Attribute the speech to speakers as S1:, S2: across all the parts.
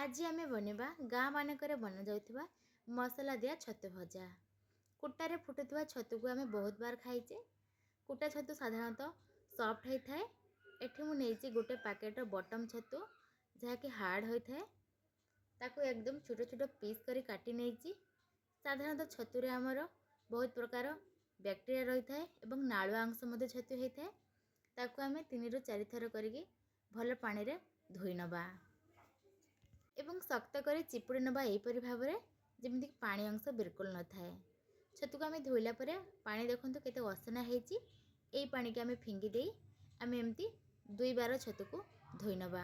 S1: आज आमे बनेबा गाँ मानकरे बना जाउथबा मसला दिया छतु भजा। कुट्टारे फुटुथबा छतु को आमे बहुत बार खाइचे। कुट्टा छतु साधारणतः सॉफ्ट होता है। एठी मु नेइची गोटे पैकेट बटम छतु जहा कि हार्ड होता है। ताको एकदम छोटो छोटो पीस करी काटी नेइची। साधारणतः छतुरे हमर बहुत प्रकार बैक्टीरिया रही थाए एवं नाळुआ अंश मध्ये छतु होता है। ताको आमे 3 रु 4 थर करिके भल पानी रे धोई नबा एवं शक्त कर चिपुड़ी नबा एपरी भाव में जमीक पानी अंश बिल्कुल न थाए। छतु को आम धोइला पानी देखु केते असना होती। यही पानी के आम फिंगी दे आम एमती 2 बार छतु को धोई नबा।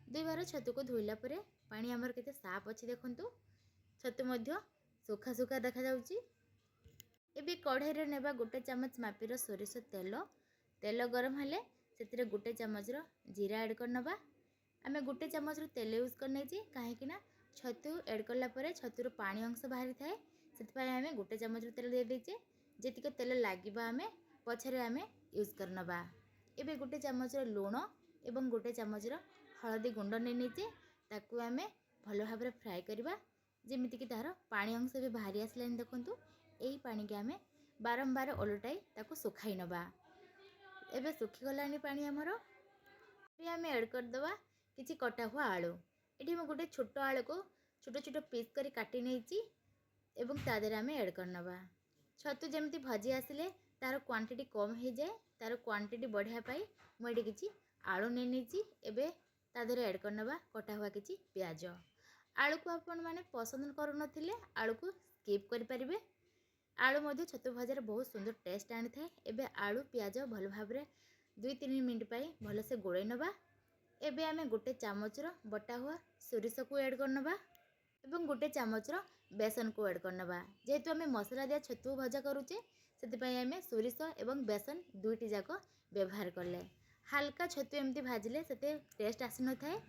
S1: 2 बार छतु को धोइला पानी आमर केते साफ अच्छी देखु। छतु मध्य सुखा सुखा देखा जाउची। एबे कढ़ाई रे नेबा गोटे चम्मच मापीर सोरिष तेल। तेल गरम हेले से गोटे चम्मच जीरा ऐड कर नबा। आमे गोटे चम्मच तेल यूज करने कहीं छतु ऐड कलापर छतुर पानी अंश बाहरी थाए से आमे गोटे चम्मच तेल दे देचे। जेतिक तेल लगे आमे पछरे आमे यूज कर नबा। एबे गोटे चम्मच लुण एवं गोटे चम्मच हलदी गुंड नहीं ताकू आमे भल भाव में फ्राए करवा जेमितिक तार पानी अंश भी बाहरी आसलानी देखु। यही पानी के आमे बारंबार ओलटाई ताकू सुखाई नबा। एबे सुखी गलानी पानी आमर आमे ऐड करदवा किछि कटा हुआ आलू। एठी मैं गोटे छोट आलू को छोट छोट पीस करी काटी नेइची एवं तादेर आमे ऐड करनबा। छतु जेमती भाजी आसिले तार क्वांटिटी कम हो जाए तार क्वांटिटी बढ़िया पाई मुझे किछि आलू नै नेइची। एबे तादेर ऐड करनबा कटा हुआ किछि प्याज। आलू को आपण माने पसंद करू नथिले आलू को स्किप करि परिबे। आलू मध्य छतु भाजार बहुत सुंदर टेस्ट आनी थाए। एबे आलू प्याज भल भाव में 2-3 मिनट पाई भल से गोळै नबा। एबे आमे गोटे चामच बटा हुआ सोरिष को ऐड करनबा एवं गोटे चामच बेसन को ऐड करनबा। जेहेतु आमे मसला दिया छतु भजा करूचे से आमे सोरिष एवं बेसन दुईटी जाक व्यवहार करले हाल्का छतु एमती भाजिले से टेस्ट आसी न थाए।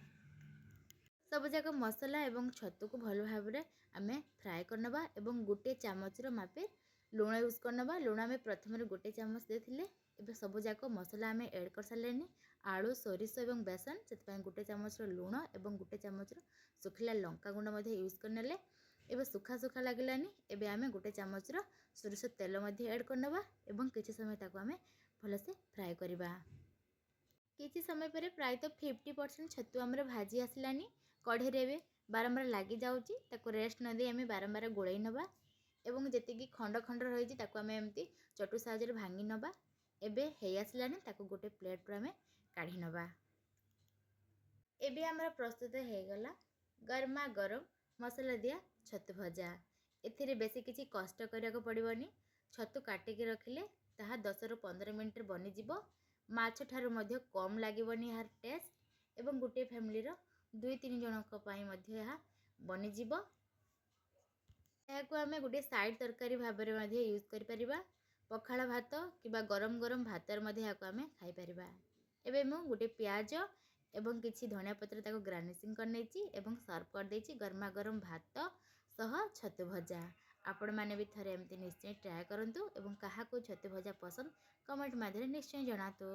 S1: सब जाक मसला एवं छतु को भल भाव में आमे फ्राए करनबा एवं गोटे चामच मापे लुण यूज करनबा। लुण आमे प्रथम गोटे चामच देथिले। एबे सब जाक मसला आमे ऐड कर सारलेनी आलू सोरिष एवं बेसन से गोटे चामच लुण एवं गोटे चामच सुखिला लंका गुंड यूज करनेले। एबे सुखा सुखा लगलानी। एबे आमे गोटे चामच सोरिष तेल ऐड करनबा एवं किछि समय ताको आमे भलसे फ्राए करबा। किछि समय पर प्राय तो 50% छतु आमर भाजी आसलानी। कढ़े रे बारंबार लगी जाउची ताको रेस्ट न दे आमे बारंबार गोळै नबा एवं जेतिकी खंड खंड रही ताको आमे एमती चटु साहाय्य भांगी नबा। एबे हे आसलानी ताको गोटे प्लेट पर आमे काढ़ी नबा। एबे आमर प्रस्तुत हो गला गरमा गरम मसला दिया छतु भजा। एथिरे बेसी किछि कष्ट करिया को पड़िबनी। छतु काटिकी रखिले ताहा 10 रु 15 मिनिट बनी जिवो। माछ ठारू मध्य कम लागिबनी यार टेस्ट एवं गोटे फैमिली रो 2-3 जनक पई मध्य यह बनी जिवो। एहाको आमे गोटे साइड तरकारी भाबरे मध्य यूज करि परिबा। पखाला भात किबा गरम गरम भातर मध्य याको आमे खाई परिबा। एबे मु गोटे प्याज एवं किछि धनिया पत्र ताको गार्निशिंग कर नेछि एवं सर्व कर देछि गरमा गरम भात सह छतु भजा। आपण माने भी थरे एमती निश्चय ट्राए करंतु एवं काहाको छतु भजा पसंद कमेंट माध्यम निश्चय जणातु।